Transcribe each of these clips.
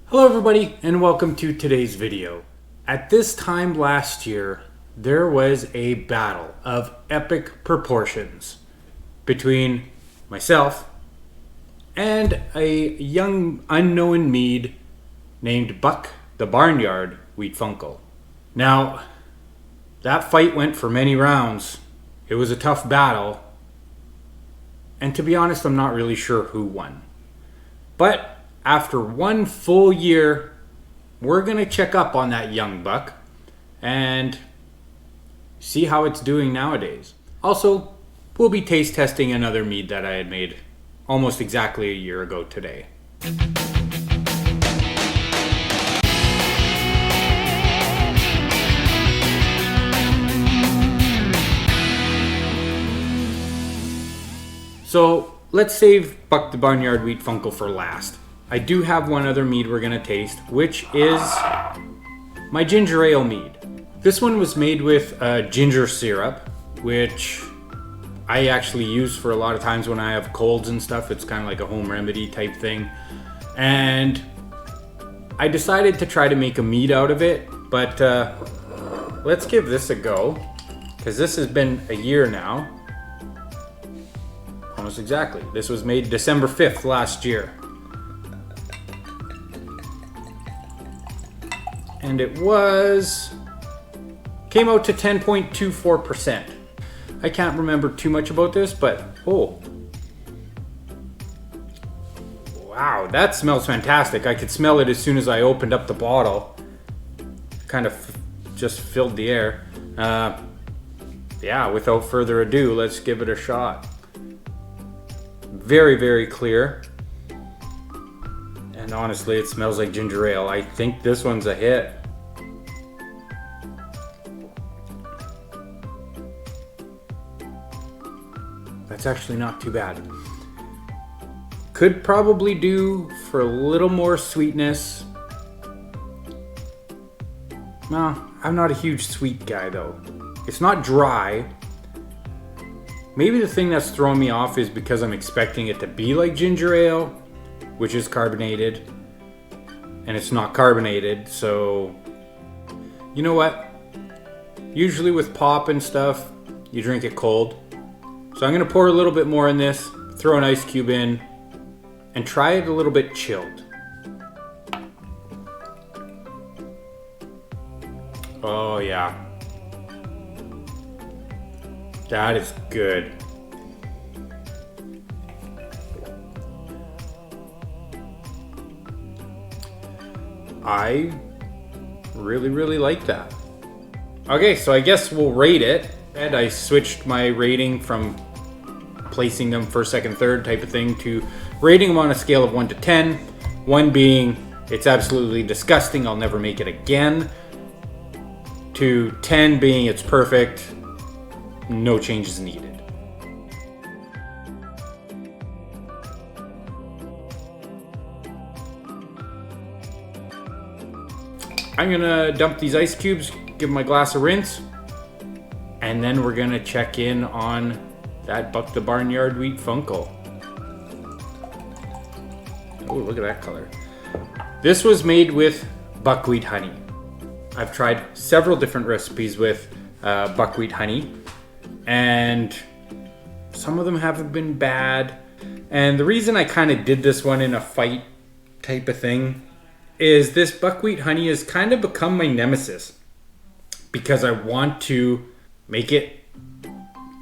Hello everybody and welcome to today's video. At this time last year, there was a battle of epic proportions between myself and a young unknown mead named Buck the Barnyard Wheatfunkle. Now, that fight went for many rounds. It was a tough battle, and to be honest, I'm not really sure who won. But after one full year, we're going to check up on that young buck and see how it's doing nowadays. Also, we'll be taste testing another mead that I had made almost exactly a year ago today. So let's save Buck the Barnyard Wheatfunkle for last. I do have one other mead we're gonna taste, which is my Gingerale Mead. This one was made with ginger syrup, which I actually use for a lot of times when I have colds and stuff. It's kind of like a home remedy type thing. And I decided to try to make a mead out of it, but let's give this a go, because this has been a year now. Almost exactly. This was made December 5th last year. And it came out to 10.24%. I can't remember too much about this, but wow, that smells fantastic. I could smell it as soon as I opened up the bottle. Kind of just filled the air. Yeah, without further ado, let's give it a shot. Very, very clear. And honestly, it smells like ginger ale. I think this one's a hit. That's actually not too bad. Could probably do for a little more sweetness. No, I'm not a huge sweet guy though. It's not dry. Maybe the thing that's throwing me off is because I'm expecting it to be like ginger ale, which is carbonated, and it's not carbonated. So, you know what? Usually with pop and stuff, you drink it cold. So I'm gonna pour a little bit more in this, throw an ice cube in, and try it a little bit chilled. Oh yeah. That is good. I really, really like that. Okay, so I guess we'll rate it. And I switched my rating from placing them first, second, third type of thing to rating them on a scale of 1 to 10. 1 being, it's absolutely disgusting, I'll never make it again. To 10 being, it's perfect, no changes needed. I'm gonna dump these ice cubes, give them my glass of rinse, and then we're gonna check in on that Buck the Barnyard Wheatfunkle. Oh, look at that color. This was made with buckwheat honey. I've tried several different recipes with buckwheat honey, and some of them haven't been bad. And the reason I kind of did this one in a fight type of thing is this buckwheat honey has kind of become my nemesis, because I want to make it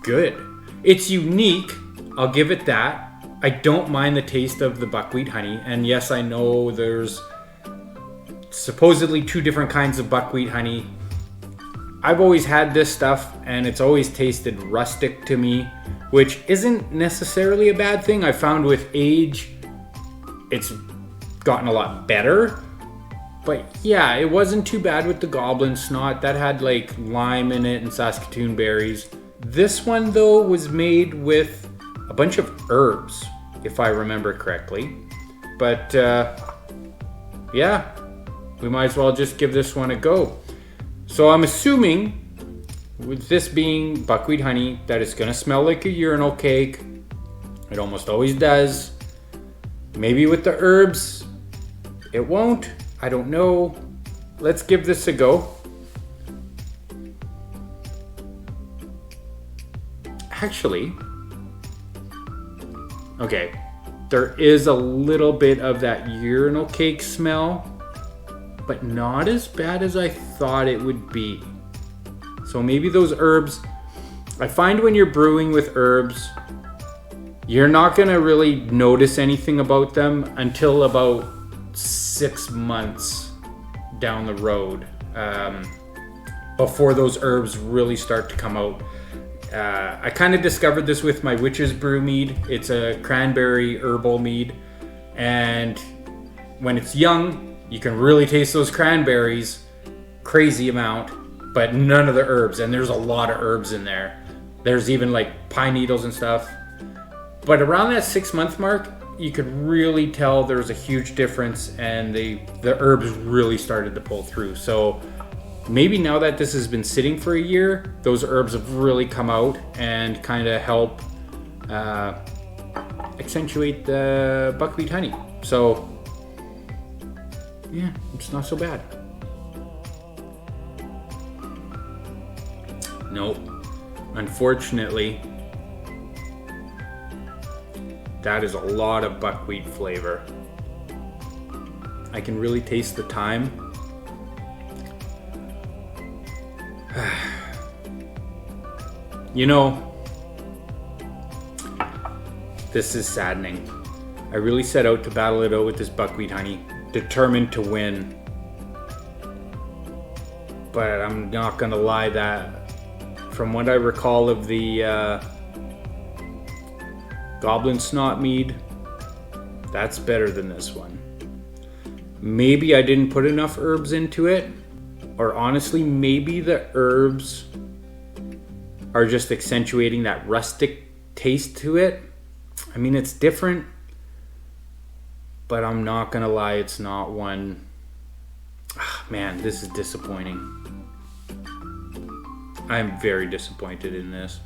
good. It's unique, I'll give it that. I don't mind the taste of the buckwheat honey, and yes, I know there's supposedly 2 different kinds of buckwheat honey. I've always had this stuff and it's always tasted rustic to me, which isn't necessarily a bad thing. I found with age it's gotten a lot better. But yeah, it wasn't too bad with the goblin snot. That had like lime in it and Saskatoon berries. This one though was made with a bunch of herbs, if I remember correctly. But yeah, we might as well just give this one a go. So I'm assuming, with this being buckwheat honey, that it's gonna smell like a urinal cake. It almost always does. Maybe with the herbs, It won't. I don't know. Let's give this a go. Actually, okay, there is a little bit of that urinal cake smell, but not as bad as I thought it would be. So maybe those herbs, I find when you're brewing with herbs, you're not gonna really notice anything about them until about 6 months down the road, before those herbs really start to come out. I kind of discovered this with my Witch's Brew mead. It's a cranberry herbal mead, and when it's young, you can really taste those cranberries, crazy amount, but none of the herbs, and there's a lot of herbs in there. There's even like pine needles and stuff. But around that 6 month mark, you could really tell there was a huge difference, and the herbs really started to pull through. So maybe now that this has been sitting for a year, those herbs have really come out and kind of help accentuate the buckwheat honey. So yeah, it's not so bad. Nope. Unfortunately, that is a lot of buckwheat flavor. I can really taste the thyme. You know, this is saddening. I really set out to battle it out with this buckwheat honey, determined to win. But I'm not gonna lie, that from what I recall of the Goblin Snot mead, that's better than this one. Maybe I didn't put enough herbs into it, or honestly, maybe the herbs are just accentuating that rustic taste to it. I mean, it's different, but I'm not gonna lie, it's not one. Man, this is disappointing. I'm very disappointed in this.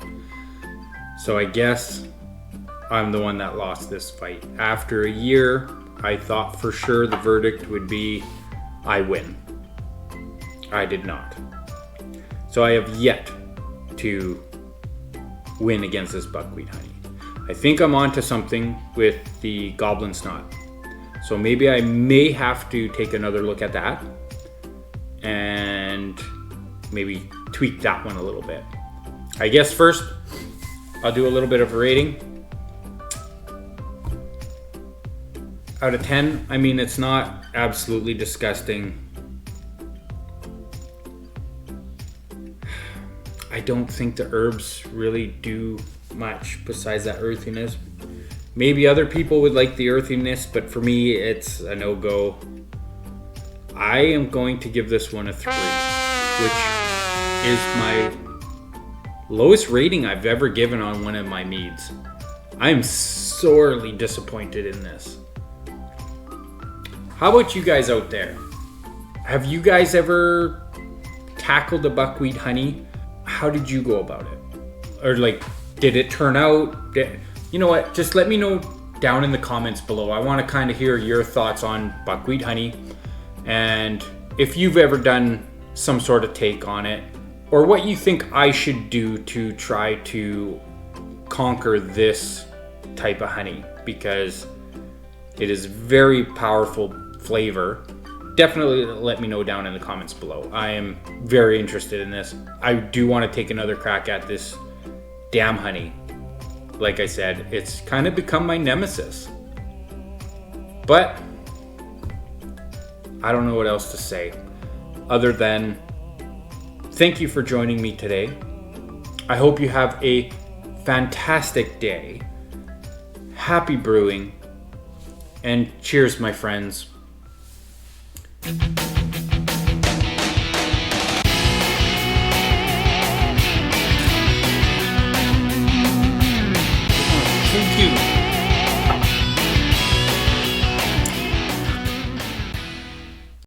So I guess I'm the one that lost this fight. After a year, I thought for sure the verdict would be I win. I did not. So I have yet to win against this buckwheat honey. I think I'm onto something with the Goblin Snot. So maybe I may have to take another look at that and maybe tweak that one a little bit. I guess first I'll do a little bit of a rating. Out of 10, I mean, it's not absolutely disgusting. I don't think the herbs really do much besides that earthiness. Maybe other people would like the earthiness, but for me, it's a no-go. I am going to give this one a 3, which is my lowest rating I've ever given on one of my meads. I am sorely disappointed in this. How about you guys out there? Have you guys ever tackled the buckwheat honey? How did you go about it? Or like, did it turn out? You know what? Just let me know down in the comments below. I want to kind of hear your thoughts on buckwheat honey, and if you've ever done some sort of take on it, or what you think I should do to try to conquer this type of honey, because it is very powerful flavor. Definitely let me know down in the comments below. I am very interested in this. I do want to take another crack at this damn honey. Like I said, it's kind of become my nemesis. But I don't know what else to say other than thank you for joining me today. I hope you have a fantastic day. Happy brewing, and cheers, my friends.